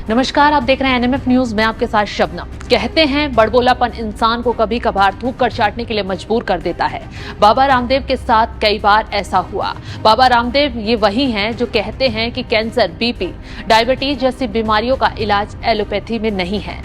नमस्कार, आप देख रहे हैं एनएमएफ न्यूज। मैं आपके साथ शबनम। कहते हैं बड़बोलापन इंसान को कभी कभार थूक कर चाटने के लिए मजबूर कर देता है। बाबा रामदेव के साथ कई बार ऐसा हुआ। बाबा रामदेव ये वही हैं जो कहते हैं कि कैंसर, बीपी, डायबिटीज जैसी बीमारियों का इलाज एलोपैथी में नहीं है।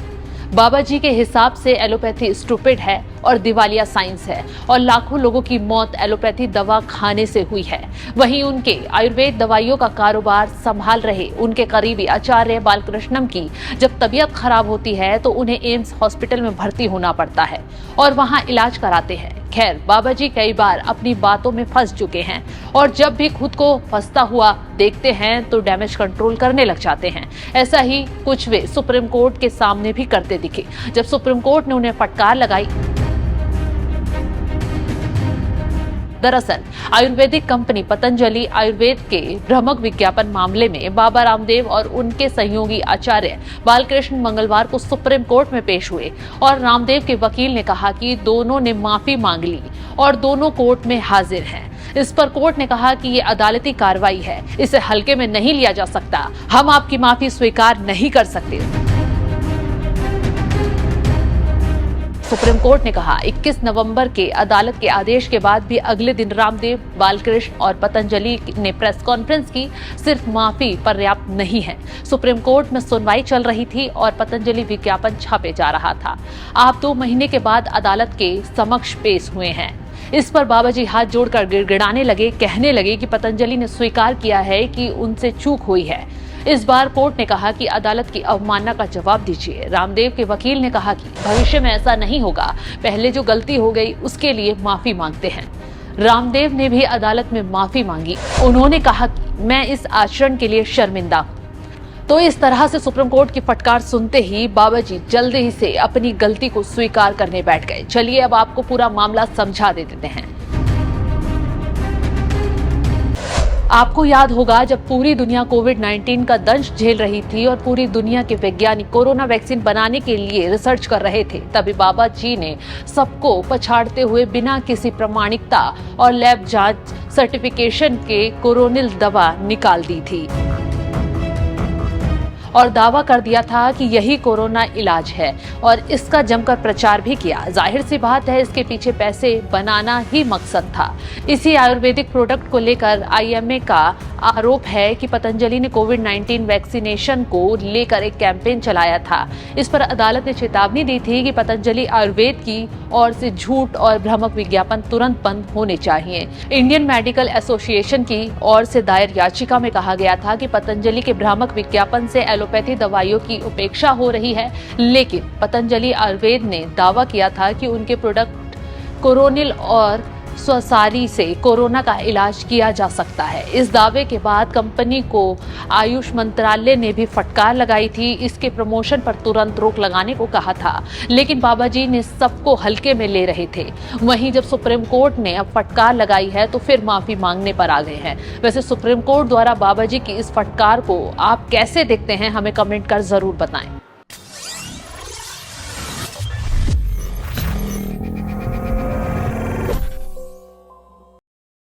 बाबा जी के हिसाब से एलोपैथी स्टूपिड है और दिवालिया साइंस है और लाखों लोगों की मौत एलोपैथी दवा खाने से हुई है। वहीं उनके आयुर्वेद दवाइयों का कारोबार संभाल रहे उनके करीबी आचार्य बालकृष्णम की जब तबीयत खराब होती है तो उन्हें एम्स हॉस्पिटल में भर्ती होना पड़ता है और वहां इलाज कराते हैं। खैर, बाबा जी कई बार अपनी बातों में फंस चुके हैं और जब भी खुद को फंसता हुआ देखते हैं तो डैमेज कंट्रोल करने लग जाते हैं। ऐसा ही कुछ वे सुप्रीम कोर्ट के सामने भी करते दिखे जब सुप्रीम कोर्ट ने उन्हें फटकार लगाई। दरअसल आयुर्वेदिक कंपनी पतंजलि आयुर्वेद के भ्रामक विज्ञापन मामले में बाबा रामदेव और उनके सहयोगी आचार्य बालकृष्ण मंगलवार को सुप्रीम कोर्ट में पेश हुए और रामदेव के वकील ने कहा कि दोनों ने माफी मांग ली और दोनों कोर्ट में हाजिर हैं। इस पर कोर्ट ने कहा कि ये अदालती कार्रवाई है, इसे हल्के में नहीं लिया जा सकता। हम आपकी माफी स्वीकार नहीं कर सकते। सुप्रीम कोर्ट ने कहा 21 नवंबर के अदालत के आदेश के बाद भी अगले दिन रामदेव, बालकृष्ण और पतंजलि ने प्रेस कॉन्फ्रेंस की। सिर्फ माफी पर्याप्त नहीं है। सुप्रीम कोर्ट में सुनवाई चल रही थी और पतंजलि विज्ञापन छापे जा रहा था। आप 2 महीने के बाद अदालत के समक्ष पेश हुए हैं। इस पर बाबा जी हाथ जोड़कर गिड़गिड़ाने लगे, कहने लगे कि पतंजलि ने स्वीकार किया है कि उनसे चूक हुई है। इस बार कोर्ट ने कहा कि अदालत की अवमानना का जवाब दीजिए। रामदेव के वकील ने कहा कि भविष्य में ऐसा नहीं होगा, पहले जो गलती हो गई उसके लिए माफी मांगते हैं। रामदेव ने भी अदालत में माफी मांगी। उन्होंने कहा कि मैं इस आचरण के लिए शर्मिंदा हूं। तो इस तरह से सुप्रीम कोर्ट की फटकार सुनते ही बाबा जी जल्दी ही से अपनी गलती को स्वीकार करने बैठ गए। चलिए अब आपको पूरा मामला समझा देते हैं। आपको याद होगा जब पूरी दुनिया कोविड-19 का दंश झेल रही थी और पूरी दुनिया के वैज्ञानिक कोरोना वैक्सीन बनाने के लिए रिसर्च कर रहे थे, तभी बाबा जी ने सबको पछाड़ते हुए बिना किसी प्रामाणिकता और लैब जांच सर्टिफिकेशन के कोरोनिल दवा निकाल दी थी और दावा कर दिया था कि यही कोरोना इलाज है और इसका जमकर प्रचार भी किया। जाहिर सी बात है, इसके पीछे पैसे बनाना ही मकसद था। इसी आयुर्वेदिक प्रोडक्ट को लेकर आईएमए का आरोप है कि पतंजलि ने कोविड-19 वैक्सीनेशन को लेकर एक कैंपेन चलाया था। इस पर अदालत ने चेतावनी दी थी कि पतंजलि आयुर्वेद की ओर से झूठ और भ्रामक विज्ञापन तुरंत बंद होने चाहिए। इंडियन मेडिकल एसोसिएशन की ओर से दायर याचिका में कहा गया था कि पतंजलि के भ्रामक विज्ञापन से एलोपैथी दवाइयों की उपेक्षा हो रही है, लेकिन पतंजलि आयुर्वेद ने दावा किया था कि उनके प्रोडक्ट कोरोनिल और स्वसारी से कोरोना का इलाज किया जा सकता है। इस दावे के बाद कंपनी को आयुष मंत्रालय ने भी फटकार लगाई थी। इसके प्रमोशन पर तुरंत रोक लगाने को कहा था, लेकिन बाबा जी ने सबको हल्के में ले रहे थे। वहीं जब सुप्रीम कोर्ट ने अब फटकार लगाई है तो फिर माफी मांगने पर आ गए हैं। वैसे सुप्रीम कोर्ट द्वारा बाबा जी की इस फटकार को आप कैसे देखते हैं, हमें कमेंट कर जरूर बताएं।